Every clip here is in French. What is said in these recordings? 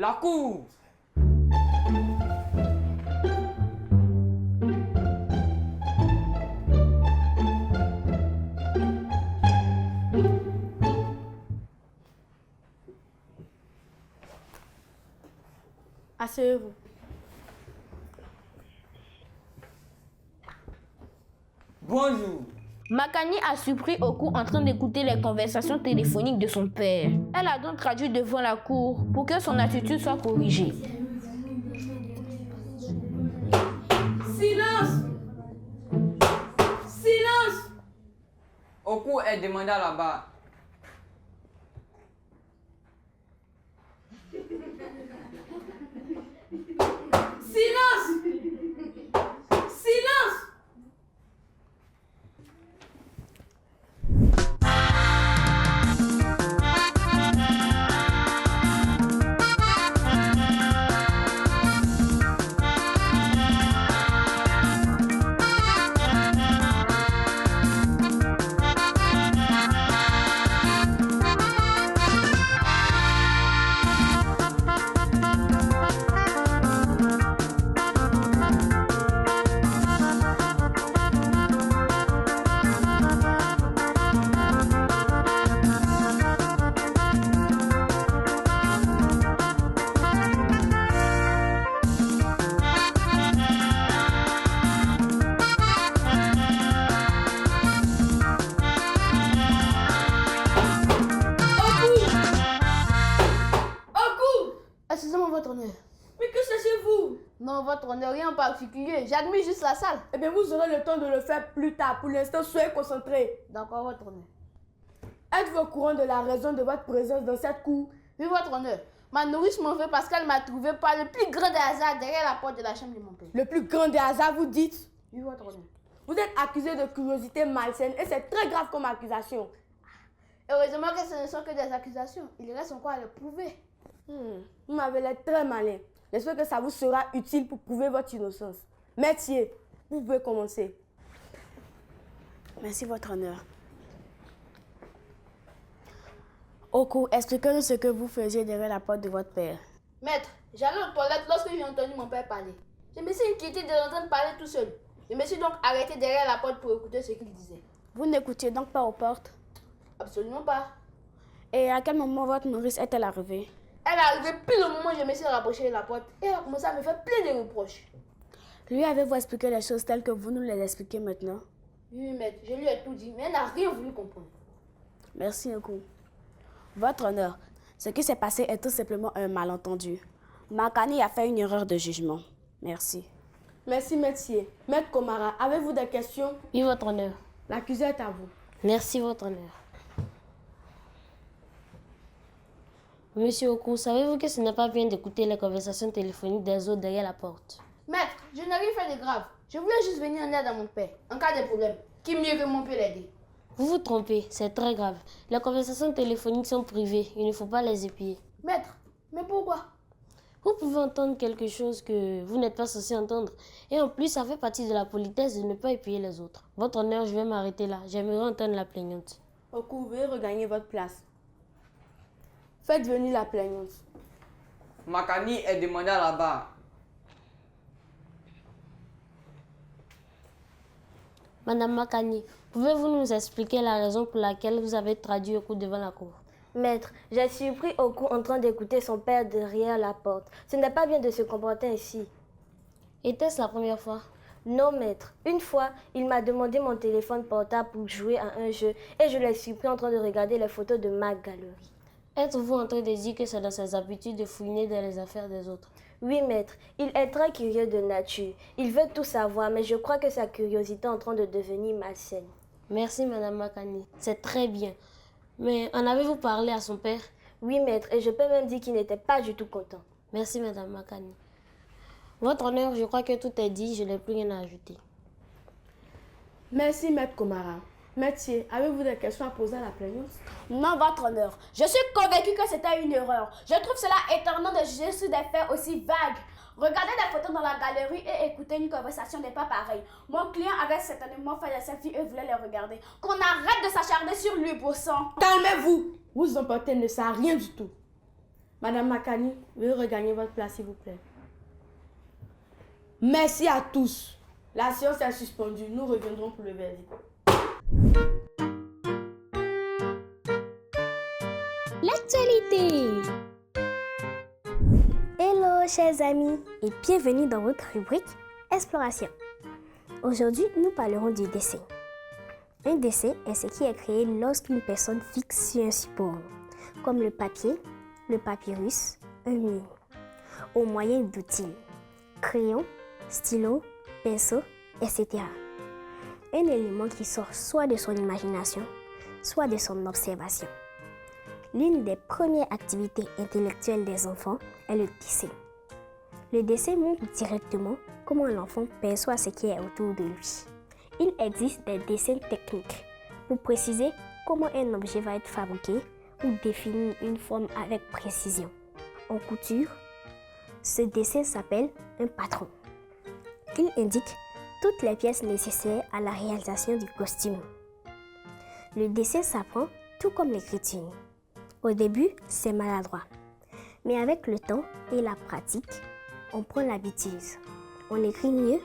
La cour. Asseyez-vous. Bonjour. Makani a surpris Oku en train d'écouter les conversations téléphoniques de son père. Elle a donc traduit devant la cour pour que son attitude soit corrigée. Silence! Silence! Oku est demandé à la barre. Silence! Silence! Excusez-moi, votre honneur. Mais que cherchez-vous? Non, votre honneur, rien en particulier. J'admire juste la salle. Eh bien, vous aurez le temps de le faire plus tard. Pour l'instant, soyez concentrés. D'accord, votre honneur. Êtes-vous au courant de la raison de votre présence dans cette cour? Oui, votre honneur. Ma nourrice m'en veut parce qu'elle m'a trouvé par le plus grand des hasards derrière la porte de la chambre de mon père. Le plus grand des hasards, vous dites? Oui, votre honneur. Vous êtes accusé de curiosité malsaine et c'est très grave comme accusation. Heureusement que ce ne sont que des accusations. Il reste encore à le prouver. Vous m'avez l'air très malin. J'espère que ça vous sera utile pour prouver votre innocence. Métier, vous pouvez commencer. Merci, votre honneur. Oku, expliquez-nous ce que vous faisiez derrière la porte de votre père. Maître, j'allais aux toilettes lorsque j'ai entendu mon père parler. Je me suis inquiété de l'entendre parler tout seul. Je me suis donc arrêté derrière la porte pour écouter ce qu'il disait. Vous n'écoutiez donc pas aux portes? Absolument pas. Et à quel moment votre nourrice est-elle arrivée? Elle est arrivée pile au moment où je me suis rapproché de la porte et elle a commencé à me faire plein de reproches. Lui avez-vous expliqué les choses telles que vous nous les expliquez maintenant? Oui, maître, je lui ai tout dit, mais elle n'a rien voulu comprendre. Merci, Oku. Votre honneur, ce qui s'est passé est tout simplement un malentendu. Makani a fait une erreur de jugement. Merci. Merci, métier. Maître Komara, avez-vous des questions? Oui, votre honneur. L'accusé est à vous. Merci, votre honneur. Monsieur Oku, savez-vous que ce n'est pas bien d'écouter les conversations téléphoniques des autres derrière la porte? Maître, je n'ai rien fait de grave. Je voulais juste venir en aide à mon père, en cas de problème. Qui mieux que mon père l'aider? Vous vous trompez, c'est très grave. Les conversations téléphoniques sont privées, il ne faut pas les épier. Maître, mais pourquoi? Vous pouvez entendre quelque chose que vous n'êtes pas censé entendre. Et en plus, ça fait partie de la politesse de ne pas épier les autres. Votre honneur, je vais m'arrêter là. J'aimerais entendre la plaignante. Oku, veuillez regagner votre place. Faites venir la plaignante. Makani est demandé à la barre. Madame Makani, pouvez-vous nous expliquer la raison pour laquelle vous avez traduit Oku devant la cour? Maître, j'ai surpris Oku en train d'écouter son père derrière la porte. Ce n'est pas bien de se comporter ainsi. Était-ce la première fois? Non, maître. Une fois, il m'a demandé mon téléphone portable pour jouer à un jeu et je l'ai surpris en train de regarder les photos de ma galerie. Êtes-vous en train de dire que c'est dans ses habitudes de fouiner dans les affaires des autres? Oui, maître. Il est très curieux de nature. Il veut tout savoir, mais je crois que sa curiosité est en train de devenir malsaine. Merci, Madame Makani. C'est très bien. Mais en avez-vous parlé à son père? Oui, maître, et je peux même dire qu'il n'était pas du tout content. Merci, Madame Makani. Votre honneur, je crois que tout est dit, je n'ai plus rien à ajouter. Merci, Maître Komara. Métier, avez-vous des questions à poser à la plaignante? Non, votre honneur. Je suis convaincue que c'était une erreur. Je trouve cela étonnant de juger sur des faits aussi vagues. Regarder des photos dans la galerie et écouter une conversation n'est pas pareil. Mon client avait certainement fait des selfies et voulait les regarder. Qu'on arrête de s'acharner sur lui pour ça. Calmez-vous. Vous emporter ne sert à rien du tout. Madame Makani, veuillez regagner votre place, s'il vous plaît. Merci à tous. La séance est suspendue. Nous reviendrons pour le verdict. L'actualité. Hello chers amis et bienvenue dans votre rubrique Exploration. Aujourd'hui, nous parlerons du dessin. Un dessin est ce qui est créé lorsqu'une personne fixe sur un support, comme le papier, le papyrus, un mur, au moyen d'outils, crayons, stylos, pinceaux, etc. Un élément qui sort soit de son imagination, soit de son observation. L'une des premières activités intellectuelles des enfants est le dessin. Le dessin montre directement comment l'enfant perçoit ce qui est autour de lui. Il existe des dessins techniques pour préciser comment un objet va être fabriqué ou définir une forme avec précision. En couture, ce dessin s'appelle un patron. Il indique toutes les pièces nécessaires à la réalisation du costume. Le dessin s'apprend tout comme l'écriture. Au début, c'est maladroit. Mais avec le temps et la pratique, on prend l'habitude. On écrit mieux,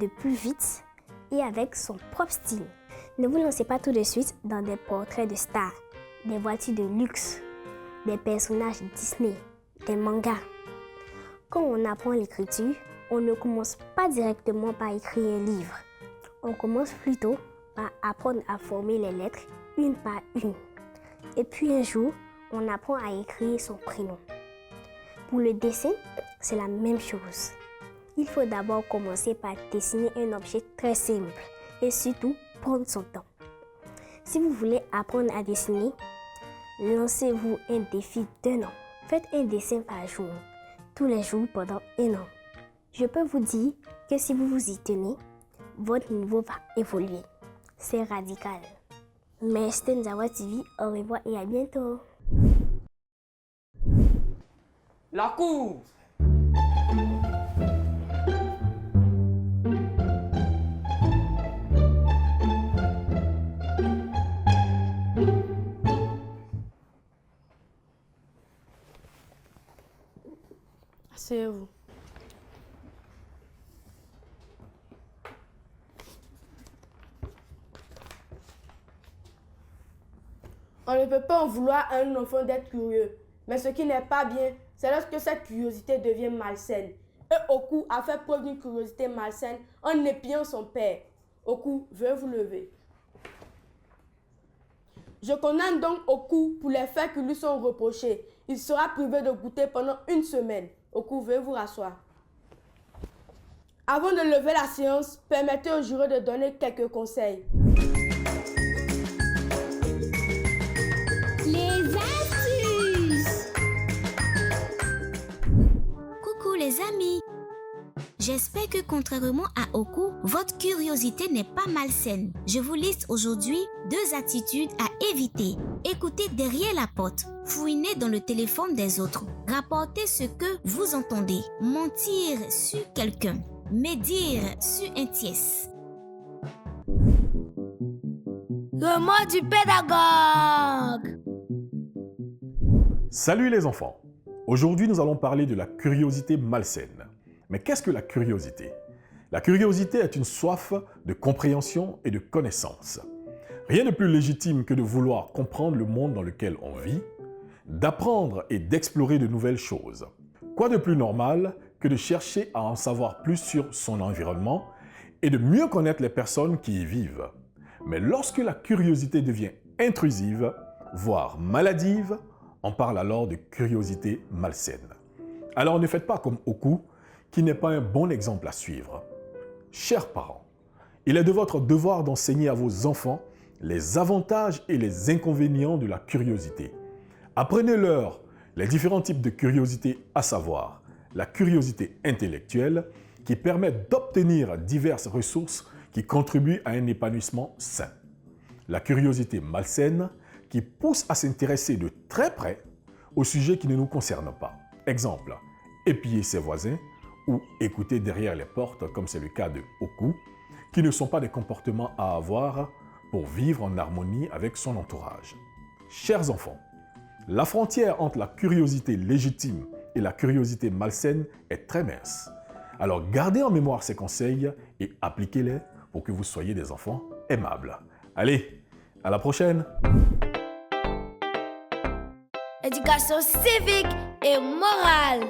de plus vite et avec son propre style. Ne vous lancez pas tout de suite dans des portraits de stars, des voitures de luxe, des personnages Disney, des mangas. Quand on apprend l'écriture, on ne commence pas directement par écrire un livre. On commence plutôt par apprendre à former les lettres une par une. Et puis un jour, on apprend à écrire son prénom. Pour le dessin, c'est la même chose. Il faut d'abord commencer par dessiner un objet très simple et surtout prendre son temps. Si vous voulez apprendre à dessiner, lancez-vous un défi d'1 an. Faites un dessin par jour, tous les jours pendant 1 an. Je peux vous dire que si vous vous y tenez, votre niveau va évoluer. C'est radical. Mais c'était Nzawa TV, au revoir et à bientôt. La cour. Asseyez-vous. On ne peut pas en vouloir à un enfant d'être curieux. Mais ce qui n'est pas bien, c'est lorsque cette curiosité devient malsaine. Et Oku a fait preuve d'une curiosité malsaine en épiant son père. Oku, veuillez vous lever. Je condamne donc Oku pour les faits qui lui sont reprochés. Il sera privé de goûter pendant 1 semaine. Oku, veuillez vous rasseoir. Avant de lever la séance, permettez au jury de donner quelques conseils. Les astuces. Coucou les amis. J'espère que contrairement à Oku, votre curiosité n'est pas malsaine. Je vous liste aujourd'hui 2 attitudes à éviter. Écoutez derrière la porte, fouiner dans le téléphone des autres, rapporter ce que vous entendez, mentir sur quelqu'un, médire sur un tiers. Le mot du pédagogue. Salut les enfants! Aujourd'hui, nous allons parler de la curiosité malsaine. Mais qu'est-ce que la curiosité? La curiosité est une soif de compréhension et de connaissance. Rien de plus légitime que de vouloir comprendre le monde dans lequel on vit, d'apprendre et d'explorer de nouvelles choses. Quoi de plus normal que de chercher à en savoir plus sur son environnement et de mieux connaître les personnes qui y vivent. Mais lorsque la curiosité devient intrusive, voire maladive, on parle alors de curiosité malsaine. Alors ne faites pas comme Oku, qui n'est pas un bon exemple à suivre. Chers parents, il est de votre devoir d'enseigner à vos enfants les avantages et les inconvénients de la curiosité. Apprenez-leur les différents types de curiosité, à savoir la curiosité intellectuelle, qui permet d'obtenir diverses ressources qui contribuent à un épanouissement sain. La curiosité malsaine, qui pousse à s'intéresser de très près aux sujets qui ne nous concernent pas. Exemple, épier ses voisins ou écouter derrière les portes, comme c'est le cas de Oku, qui ne sont pas des comportements à avoir pour vivre en harmonie avec son entourage. Chers enfants, La frontière entre la curiosité légitime et la curiosité malsaine est très mince. Alors gardez en mémoire ces conseils et appliquez-les pour que vous soyez des enfants aimables. Allez, à la prochaine! Éducation civique et morale.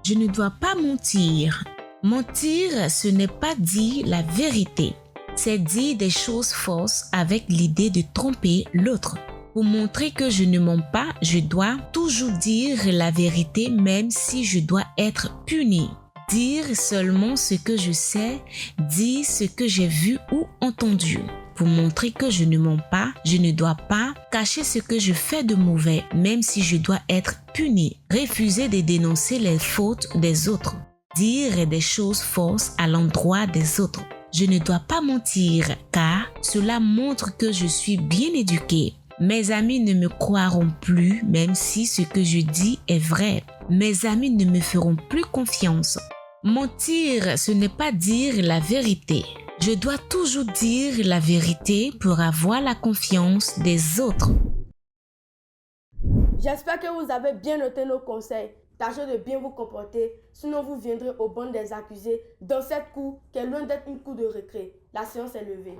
Je ne dois pas mentir. Mentir, ce n'est pas dire la vérité. C'est dire des choses fausses avec l'idée de tromper l'autre. Pour montrer que je ne mens pas, je dois toujours dire la vérité même si je dois être puni. Dire seulement ce que je sais, dire ce que j'ai vu ou entendu. Pour montrer que je ne mens pas, je ne dois pas cacher ce que je fais de mauvais, même si je dois être puni. Refuser de dénoncer les fautes des autres. Dire des choses fausses à l'endroit des autres. Je ne dois pas mentir, car cela montre que je suis bien éduqué. Mes amis ne me croiront plus, même si ce que je dis est vrai. Mes amis ne me feront plus confiance. Mentir, ce n'est pas dire la vérité. Je dois toujours dire la vérité pour avoir la confiance des autres. J'espère que vous avez bien noté nos conseils. Tâchez de bien vous comporter, sinon vous viendrez au banc des accusés dans cette cour qui est loin d'être une cour de récré. La séance est levée.